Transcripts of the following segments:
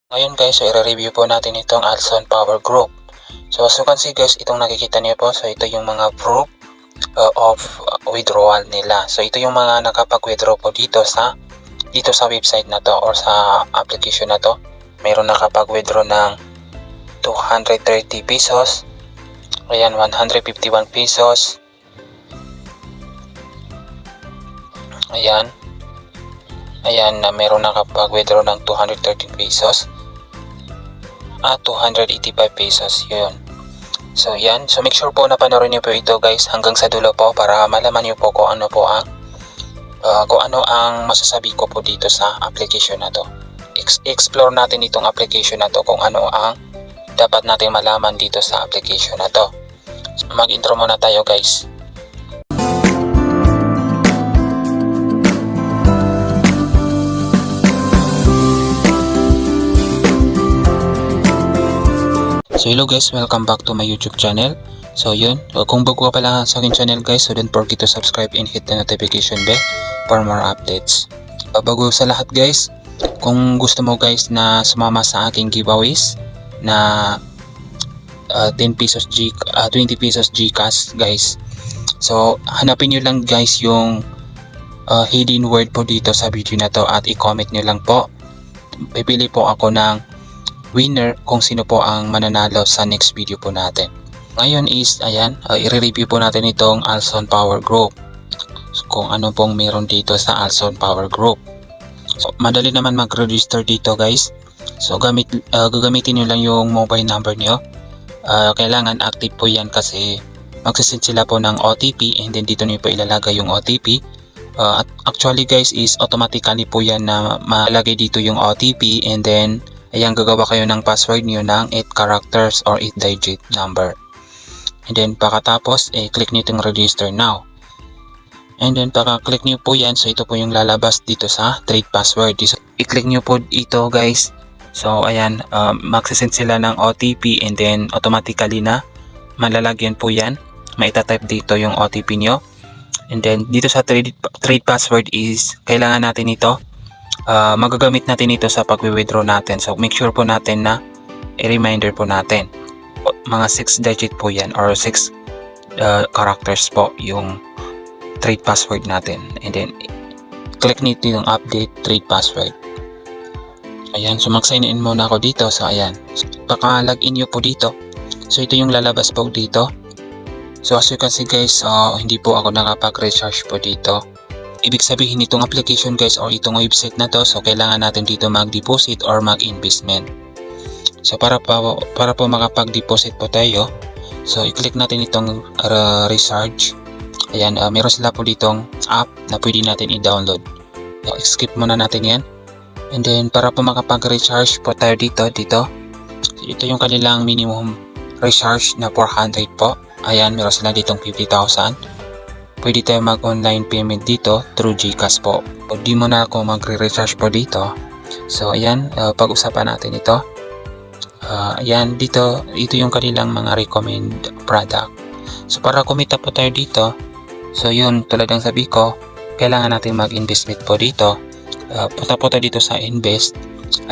Ngayon guys, so i-review po natin itong Alson Power Group. So as you can see guys, itong nakikita niyo po, so ito yung mga proof of withdrawal nila. So ito yung mga nakapag-withdraw po dito sa website na to or sa application na to. Mayroon nakapag-withdraw ng 230 pesos. Ayan, 151 pesos. Ayan. Ayan, na mayroon nakapag-withdraw ng 213 pesos. At 285 pesos yun. So yan, so make sure po na panoorin niyo po ito guys hanggang sa dulo po para malaman niyo po kung ano ang masasabi ko po dito sa application na to. Explore natin itong application na to kung ano ang dapat natin malaman dito sa application na to. So, mag-intro muna tayo guys. So hello guys, welcome back to my YouTube channel. So yun, kung bago ka pala sa akin channel guys, so don't forget to subscribe and hit the notification bell for more updates. Bago sa lahat guys, kung gusto mo guys na sumama sa aking giveaways na 20 pesos GCash guys. So hanapin nyo lang guys yung hidden word po dito sa video na to at i-comment nyo lang po. Pipili po ako ng winner kung sino po ang mananalo sa next video po natin. Ngayon is, ayan, i-review po natin itong Alson Power Group. So, kung ano pong meron dito sa Alson Power Group. So, madali naman mag-register dito guys. So, gagamitin nyo lang yung mobile number nyo. Kailangan active po yan kasi magsisend sila po ng OTP and then dito nyo po ilalagay yung OTP. At actually guys is automatically po yan na malagay dito yung OTP and then ayan, gagawa kayo ng password niyo ng 8 characters or 8 digit number. And then pagkatapos, click niyo itong register now. And then pagka-click niyo po yan, so ito po yung lalabas dito sa trade password. So, i-click niyo po ito guys. So ayan, magsisend sila ng OTP and then automatically na malalagyan po yan. Maitatype dito yung OTP niyo. And then dito sa trade password is kailangan natin ito. Magagamit natin ito sa pag-withdraw natin. So make sure po natin na i-reminder po natin. Mga 6 digit po yan or 6 characters po yung trade password natin. And then click nito yung update trade password. Ayan, so mag-sign in muna ako dito. So ayan, so, paka-login nyo po dito. So ito yung lalabas po dito. So as you can see guys, hindi po ako nakapag-recharge po dito. Ibig sabihin itong application guys or itong website na to, so kailangan natin dito mag-deposit or mag-investment. So para po makapag-deposit po tayo, so i-click natin itong recharge. Ayan, meron sila po ditong app na pwede natin i-download. So, skip muna natin yan. And then para po makapag-recharge po tayo dito. So, ito yung kanilang minimum recharge na 400 po. Ayan, meron sila ditong 50,000. Pwede tayo mag-online payment dito through GCash po. O di mo na ako magre-recharge po dito. So ayan, pag-usapan natin ito. Ayan, ito yung kanilang mga recommend product. So para kumita po tayo dito, so yun, tulad ng sabi ko, kailangan natin mag-investment po dito. Punta po tayo dito sa invest.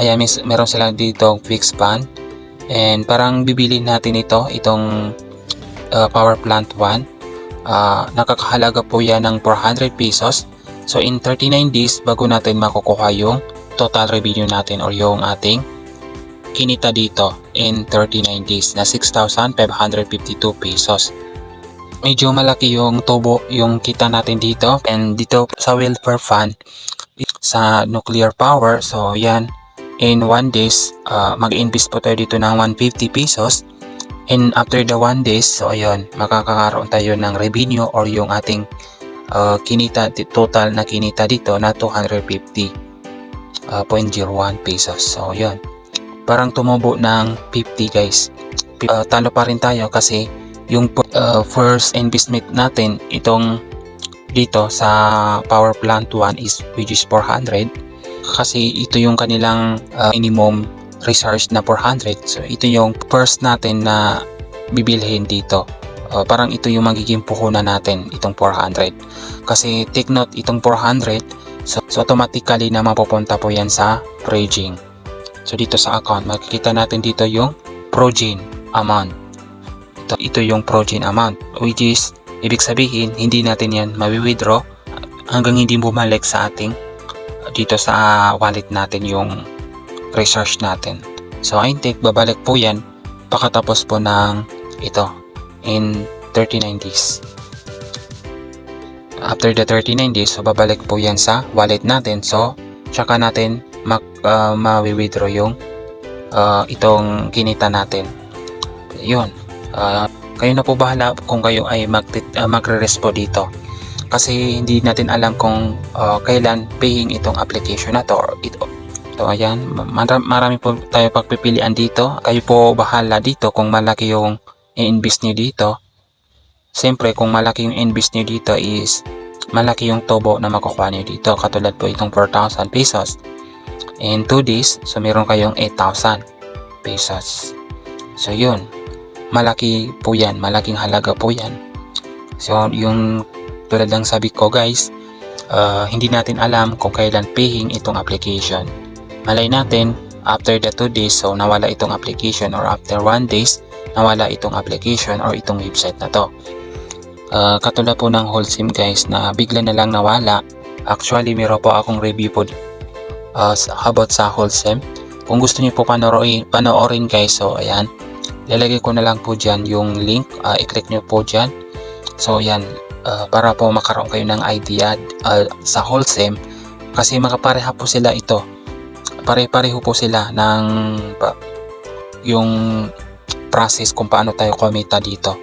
Ayan, meron silang dito fixed fund. And parang bibili natin itong power plant 1. Nakakahalaga po yan ng 400 pesos. So in 39 days bago natin makukuha yung total revenue natin or yung ating kinita dito in 39 days na 6,552 pesos. Medyo malaki yung tubo yung kita natin dito. And dito sa welfare fund sa nuclear power, so yan, in 1 days mag-invest po tayo dito ng 150 pesos. And after the 1 days, so ayun, makakakaroon tayo ng revenue or yung ating kinita, total na kinita dito na 250.01 pesos. So ayun, parang tumubo ng 50 guys. Talo pa rin tayo kasi yung first investment natin itong dito sa power plant 1 which is 400 kasi ito yung kanilang minimum recharge na 400. So ito yung first natin na bibilhin dito. Parang ito yung magiging puhunan natin, itong 400. Kasi take note, itong 400, so automatically na mapupunta po yan sa bridging. So dito sa account, makikita natin dito yung Progen amount. Ito yung Progen amount, which is ibig sabihin hindi natin yan mawi-withdraw hanggang hindi bumalik sa ating dito sa wallet natin yung research natin. So I think babalik po yan pagkatapos po ng ito in 39 days. After the 39 days, so babalik po yan sa wallet natin. So tsaka natin mawi-withdraw yung itong kinita natin. Yun. Kayo na po bahala kung kayo ay magre-rest po dito. Kasi hindi natin alam kung kailan paying itong application na to or ito. So ayan, marami po tayo pagpipilian dito. Kayo po bahala dito kung malaki yung i-invest nyo dito. Siyempre kung malaki yung invest nyo dito is malaki yung tubo na makukuha nyo dito. Katulad po itong 4,000 pesos. In 2 days, so meron kayong 8,000 pesos. So yun, malaki po yan, malaking halaga po yan. So yung tulad ng sabi ko guys, hindi natin alam kung kailan paying itong application. Malay natin, after the 2 days, so nawala itong application, or after 1 days, nawala itong application or itong website na to. Katulad po ng Holcim guys na bigla na lang nawala. Actually, meron po akong review po about sa Holcim. Kung gusto niyo po panoorin guys, so ayan, lalagay ko na lang po dyan yung link. I-click nyo po dyan. So ayan, para po makaroon kayo ng idea sa Holcim, kasi makapareha po sila ito. Pare-pareho po sila ng yung process kung paano tayo kumita dito.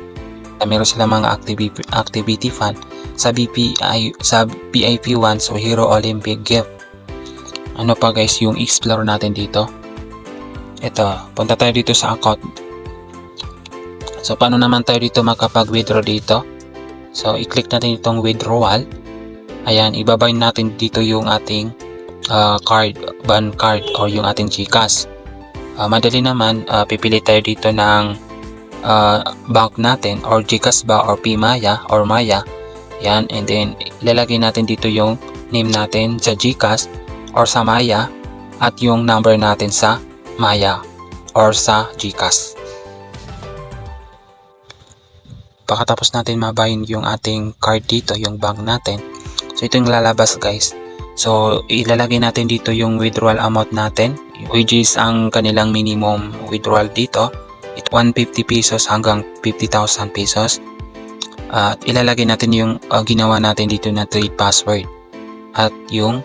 Meron sila mga activity fund sa VIP1, so Hero Olympic Gift. Ano pa guys yung explore natin dito? Ito, punta tayo dito sa account. So paano naman tayo dito makapag-withdraw dito? So i-click natin itong withdrawal. Ayan, ibabayin natin dito yung ating bank card or yung ating GCash. Madali naman, pipili tayo dito ng bank natin, or GCash ba or PMaya or Maya. Yan, and then ilalagay natin dito yung name natin sa GCash or sa Maya at yung number natin sa Maya or sa GCash. Pagkatapos natin mabayin yung ating card dito, yung bank natin, so ito yung lalabas guys. So ilalagay natin dito yung withdrawal amount natin, which is ang kanilang minimum withdrawal dito, 150 pesos hanggang 50,000 pesos. At ilalagay natin yung ginawa natin dito na 3 password at yung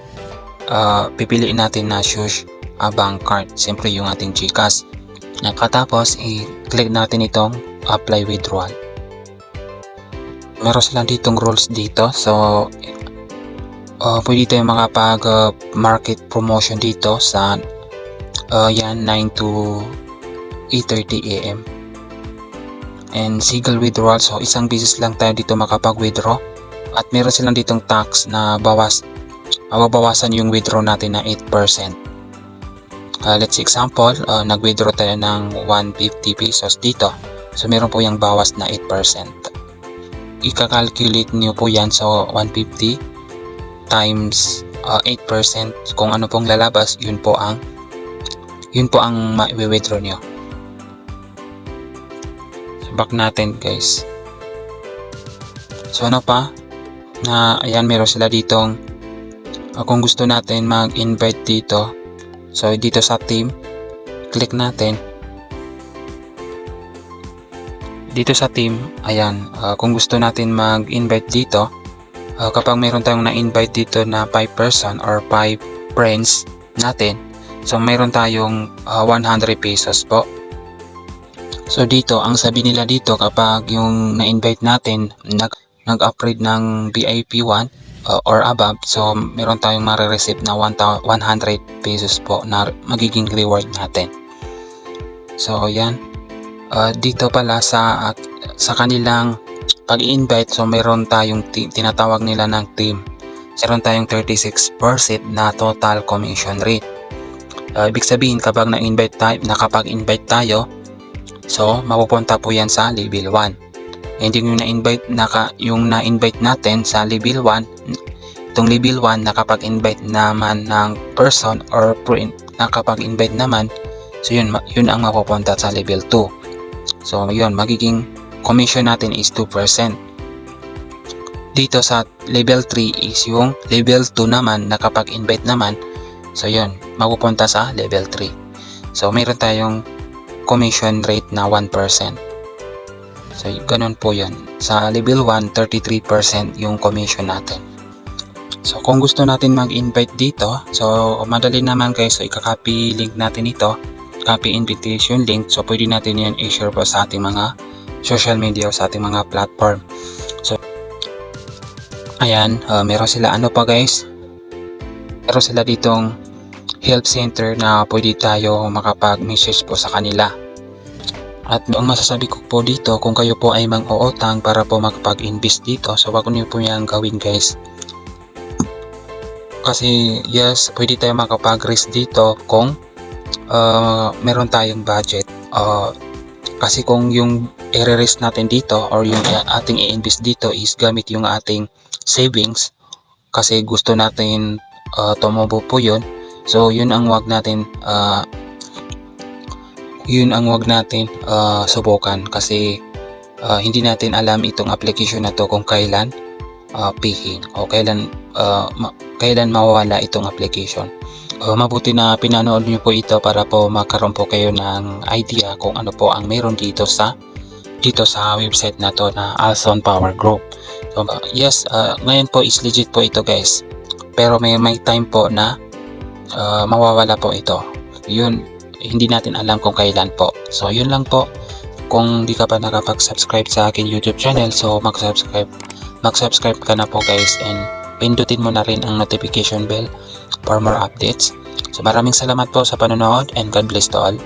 pipiliin natin na choose bank card, siyempre yung ating GCash. Nakatapos i-click natin itong apply withdrawal. Meron silang ditong rules dito, so pwede tayo makapag market promotion dito sa yan 9 to 8:30 AM. And single withdrawal, so isang beses lang tayo dito makapag-withdraw. At meron silang ditong tax na mababawasan yung withdraw natin na 8%. Let's say example, nag-withdraw tayo ng 150 pesos dito. So meron po yung bawas na 8%. Ika-calculate nyo po yan, so 150 times 8%, kung ano pong lalabas, yun po ang ma-withdraw nyo. So back natin guys. So ano pa na ayan, meron sila ditong kung gusto natin mag-invite dito, so dito sa team, click natin dito sa team. Ayan, kung gusto natin mag-invite dito, kapag mayroon tayong na-invite dito na 5 person or 5 friends natin, so mayroon tayong 100 pesos po. So dito, ang sabi nila dito, kapag yung na-invite natin nag-upgrade ng VIP1 or above, so meron tayong marireceive na 100 pesos po na magiging reward natin. So yan, dito pala sa kanilang pag-invite, so meron tayong tinatawag nila ng team. Meron tayong 36% na total commission rate. Ibig sabihin, kapag nakapag-invite tayo, so mapupunta po yan sa level 1. And yung na-invite natin sa level 1, itong level 1 nakapag-invite naman ng person or nakapag-invite naman, so yun ang mapupunta sa level 2. So yun, magiging commission natin is 2%. Dito sa level 3 is yung level 2 naman, nakapag-invite naman, so yun, mapupunta sa level 3. So mayroon tayong commission rate na 1%. So ganun po yun. Sa level 1, 33% yung commission natin. So kung gusto natin mag-invite dito, so madali naman guys, so ika-copy link natin ito, copy invitation link, so pwede natin yan i-share po sa ating mga social media o sa ating mga platform. So ayan, meron sila ano pa guys, meron sila ditong help center na pwede tayo makapag-message po sa kanila. At ang masasabi ko po dito, kung kayo po ay mang-uutang para po makapag-invest dito, so wag niyo po yan gawin guys. Kasi yes, pwede tayo makapag-risk dito kung meron tayong budget. Kasi kung yung i-risk natin dito or yung ating i-invest dito is gamit yung ating savings, kasi gusto natin tumubo po yun, so yun ang wag natin subukan, kasi hindi natin alam itong application na to kung kailan pihin o kailan mawawala itong application. Mabuti na pinanood nyo po ito para po magkaroon po kayo ng idea kung ano po ang meron dito sa website na to na Alson Power Group. So yes, ngayon po is legit po ito guys, pero may time po na mawawala po ito. Yun, hindi natin alam kung kailan po. So yun lang po. Kung di ka pa nakapag-subscribe sa akin YouTube channel, so mag-subscribe ka na po guys, and pindutin mo na rin ang notification bell for more updates. So maraming salamat po sa panonood, and God bless to all.